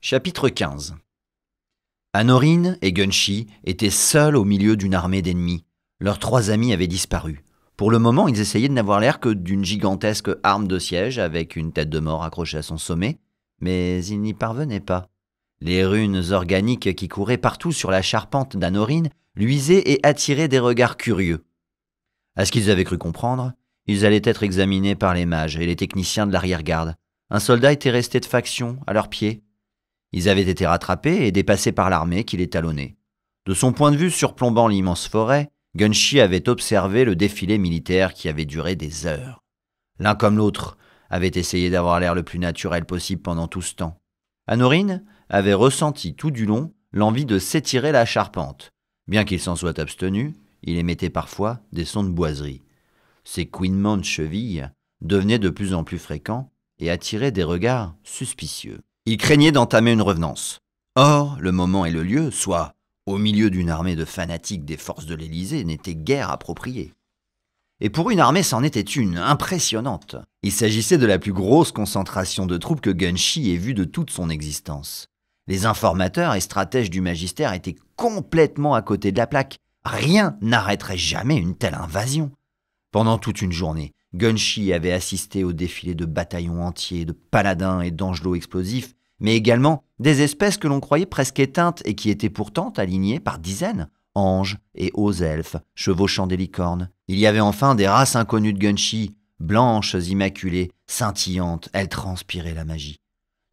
Chapitre 15. Annorin et Gunshi étaient seuls au milieu d'une armée d'ennemis. Leurs 3 amis avaient disparu. Pour le moment, ils essayaient de n'avoir l'air que d'une gigantesque arme de siège avec une tête de mort accrochée à son sommet, mais ils n'y parvenaient pas. Les runes organiques qui couraient partout sur la charpente d'Annorin luisaient et attiraient des regards curieux. À ce qu'ils avaient cru comprendre, ils allaient être examinés par les mages et les techniciens de l'arrière-garde. Un soldat était resté de faction à leurs pieds. Ils avaient été rattrapés et dépassés par l'armée qui les talonnait. De son point de vue surplombant l'immense forêt, Gunshi avait observé le défilé militaire qui avait duré des heures. L'un comme l'autre avait essayé d'avoir l'air le plus naturel possible pendant tout ce temps. Annorin avait ressenti tout du long l'envie de s'étirer la charpente. Bien qu'il s'en soit abstenu, il émettait parfois des sons de boiserie. Ses couinements de cheville devenaient de plus en plus fréquents et attiraient des regards suspicieux. Il craignait d'entamer une revenance. Or, le moment et le lieu, soit au milieu d'une armée de fanatiques des forces de l'Élysée, n'étaient guère appropriés. Et pour une armée, c'en était une, impressionnante. Il s'agissait de la plus grosse concentration de troupes que Gunshi ait vue de toute son existence. Les informateurs et stratèges du magistère étaient complètement à côté de la plaque. Rien n'arrêterait jamais une telle invasion. Pendant toute une journée, Gunshi avait assisté au défilé de bataillons entiers, de paladins et d'angelots explosifs, mais également des espèces que l'on croyait presque éteintes et qui étaient pourtant alignées par dizaines, anges et hauts elfes, chevauchant des licornes. Il y avait enfin des races inconnues de Gunshi, blanches, immaculées, scintillantes, elles transpiraient la magie.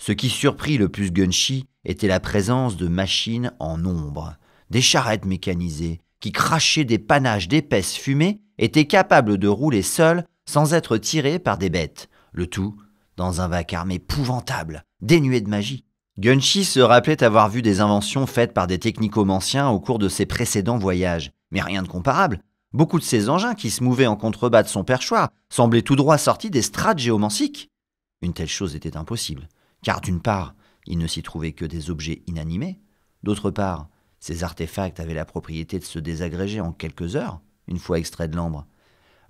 Ce qui surprit le plus Gunshi était la présence de machines en nombre, des charrettes mécanisées qui crachaient des panaches d'épaisses fumées, étaient capables de rouler seules sans être tirées par des bêtes, le tout dans un vacarme épouvantable, dénué de magie. Gunshi se rappelait avoir vu des inventions faites par des technicomanciens au cours de ses précédents voyages, mais rien de comparable. Beaucoup de ces engins qui se mouvaient en contrebas de son perchoir semblaient tout droit sortis des strates géomanciques. Une telle chose était impossible, car d'une part, il ne s'y trouvait que des objets inanimés, d'autre part, ces artefacts avaient la propriété de se désagréger en quelques heures, une fois extraits de l'ambre.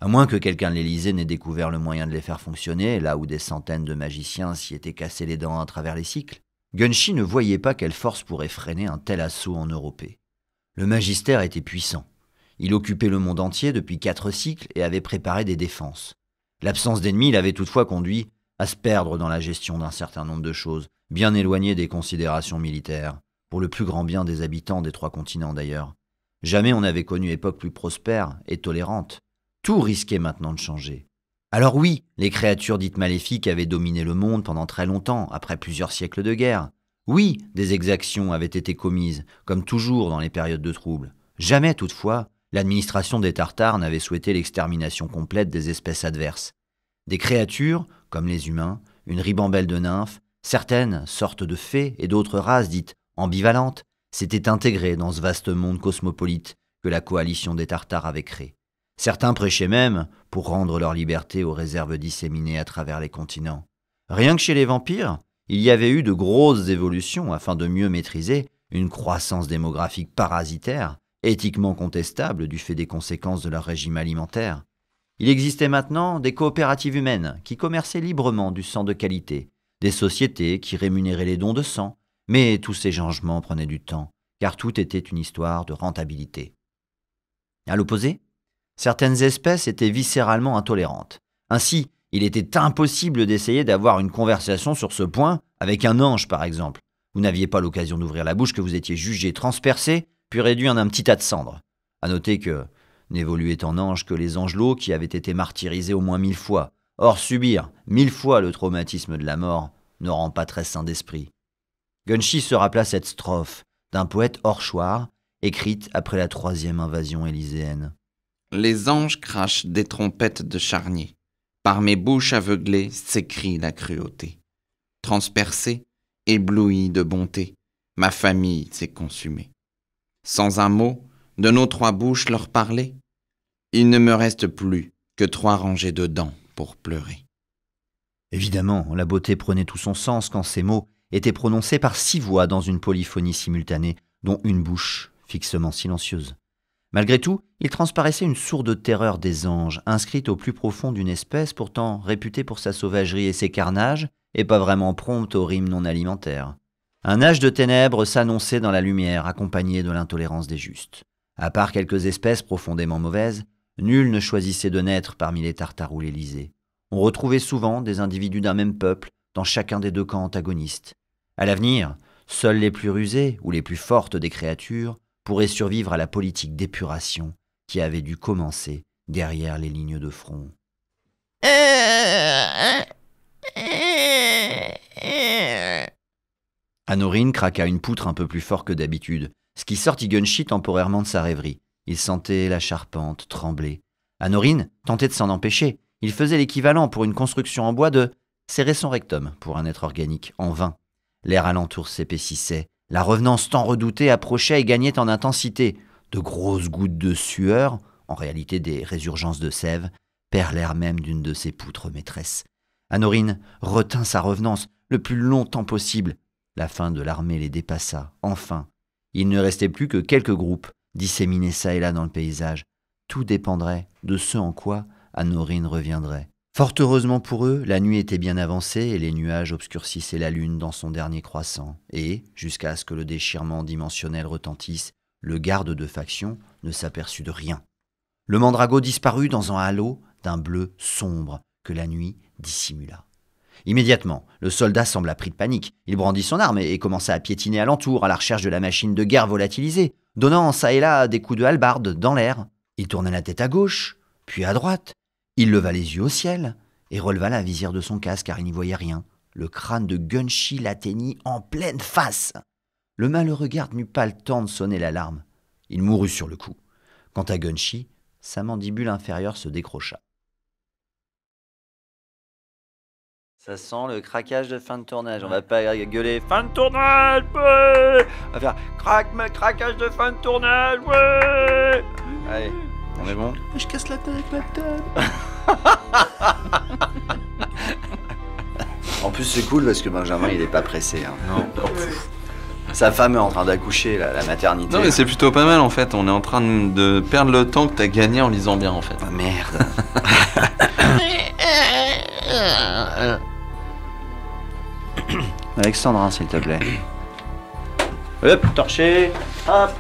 À moins que quelqu'un de l'Élysée n'ait découvert le moyen de les faire fonctionner, là où des centaines de magiciens s'y étaient cassés les dents à travers les cycles, Gunshi ne voyait pas quelle force pourrait freiner un tel assaut en Europée. Le magistère était puissant. Il occupait le monde entier depuis 4 cycles et avait préparé des défenses. L'absence d'ennemis l'avait toutefois conduit à se perdre dans la gestion d'un certain nombre de choses, bien éloignées des considérations militaires, pour le plus grand bien des habitants des 3 continents d'ailleurs. Jamais on n'avait connu époque plus prospère et tolérante. Tout risquait maintenant de changer. Alors oui, les créatures dites maléfiques avaient dominé le monde pendant très longtemps, après plusieurs siècles de guerre. Oui, des exactions avaient été commises, comme toujours dans les périodes de troubles. Jamais, toutefois, l'administration des Tartares n'avait souhaité l'extermination complète des espèces adverses. Des créatures, comme les humains, une ribambelle de nymphes, certaines sortes de fées et d'autres races dites ambivalentes, s'étaient intégrées dans ce vaste monde cosmopolite que la coalition des Tartares avait créé. Certains prêchaient même pour rendre leur liberté aux réserves disséminées à travers les continents. Rien que chez les vampires, il y avait eu de grosses évolutions afin de mieux maîtriser une croissance démographique parasitaire, éthiquement contestable du fait des conséquences de leur régime alimentaire. Il existait maintenant des coopératives humaines qui commerçaient librement du sang de qualité, des sociétés qui rémunéraient les dons de sang, mais tous ces changements prenaient du temps, car tout était une histoire de rentabilité. À l'opposé, certaines espèces étaient viscéralement intolérantes. Ainsi, il était impossible d'essayer d'avoir une conversation sur ce point avec un ange, par exemple. Vous n'aviez pas l'occasion d'ouvrir la bouche que vous étiez jugé, transpercé, puis réduit en un petit tas de cendres. À noter que n'évoluaient en ange que les angelots qui avaient été martyrisés au moins 1000 fois. Or, subir 1000 fois le traumatisme de la mort ne rend pas très sain d'esprit. Gunshi se rappela cette strophe d'un poète orchoir, écrite après la 3e invasion élyséenne. Les anges crachent des trompettes de charnier. Par mes bouches aveuglées s'écrie la cruauté. Transpercée, éblouie de bonté, ma famille s'est consumée. Sans un mot, de nos 3 bouches leur parler, il ne me reste plus que 3 rangées de dents pour pleurer. Évidemment, la beauté prenait tout son sens quand ces mots étaient prononcés par 6 voix dans une polyphonie simultanée, dont une bouche fixement silencieuse. Malgré tout, il transparaissait une sourde terreur des anges, inscrite au plus profond d'une espèce pourtant réputée pour sa sauvagerie et ses carnages, et pas vraiment prompte aux rimes non alimentaires. Un âge de ténèbres s'annonçait dans la lumière, accompagné de l'intolérance des justes. À part quelques espèces profondément mauvaises, nul ne choisissait de naître parmi les Tartares ou l'Élysée. On retrouvait souvent des individus d'un même peuple dans chacun des deux camps antagonistes. À l'avenir, seuls les plus rusés ou les plus fortes des créatures pourraient survivre à la politique d'épuration qui avait dû commencer derrière les lignes de front. Anorin craqua une poutre un peu plus fort que d'habitude, ce qui sortit Gunshi temporairement de sa rêverie. Il sentait la charpente trembler. Anorin tentait de s'en empêcher. Il faisait l'équivalent pour une construction en bois de serrer son rectum pour un être organique, en vain. L'air alentour s'épaississait. La revenance tant redoutée approchait et gagnait en intensité. De grosses gouttes de sueur, en réalité des résurgences de sève, perlèrent même d'une de ses poutres maîtresses. Anorin retint sa revenance le plus longtemps possible. La fin de l'armée les dépassa, enfin. Il ne restait plus que quelques groupes, disséminés çà et là dans le paysage. Tout dépendrait de ce en quoi Anorin reviendrait. Fort heureusement pour eux, la nuit était bien avancée et les nuages obscurcissaient la lune dans son dernier croissant. Et, jusqu'à ce que le déchirement dimensionnel retentisse, le garde de faction ne s'aperçut de rien. Le mandrago disparut dans un halo d'un bleu sombre que la nuit dissimula. Immédiatement, le soldat sembla pris de panique. Il brandit son arme et commença à piétiner alentour à la recherche de la machine de guerre volatilisée, donnant çà et là des coups de hallebarde dans l'air. Il tourna la tête à gauche, puis à droite. Il leva les yeux au ciel et releva la visière de son casque car il n'y voyait rien. Le crâne de Gunshi l'atteignit en pleine face. Le malheureux garde n'eut pas le temps de sonner l'alarme. Il mourut sur le coup. Quant à Gunshi, sa mandibule inférieure se décrocha. Ça sent le craquage de fin de tournage. On va pas gueuler fin de tournage, ouais. On va faire craquage de fin de tournage, ouais. Allez, on est bon. Je casse la tête avec En plus, c'est cool parce que Benjamin, il est pas pressé. Hein. Non. Sa femme est en train d'accoucher, la maternité. Non mais c'est plutôt pas mal en fait, on est en train de perdre le temps que t'as gagné en lisant bien en fait. Ah, merde. Alexandre, s'il te plaît. Hop, torché. Hop.